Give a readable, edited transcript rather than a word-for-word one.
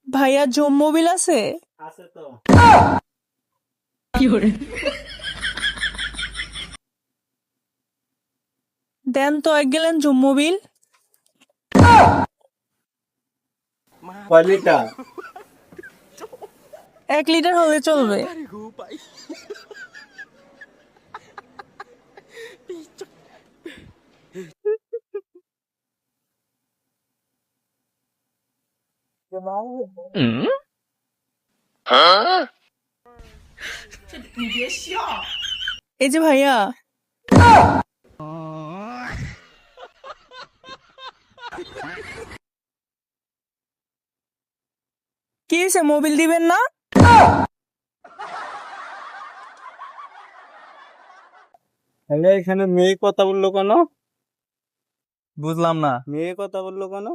ভাইয়া জম মোবিল আছে? আছে তো। দেন তো 1 গ্যালন জম মোবিল। কয় লিটার? 1 লিটার হলে চলবে। এই যে ভাইয়া, কি হয়েছে, মোবিল দিবেন না? তাহলে এখানে মেয়ে কথা বললো কেন? বুঝলাম না। মেয়ে কথা বললো কেন?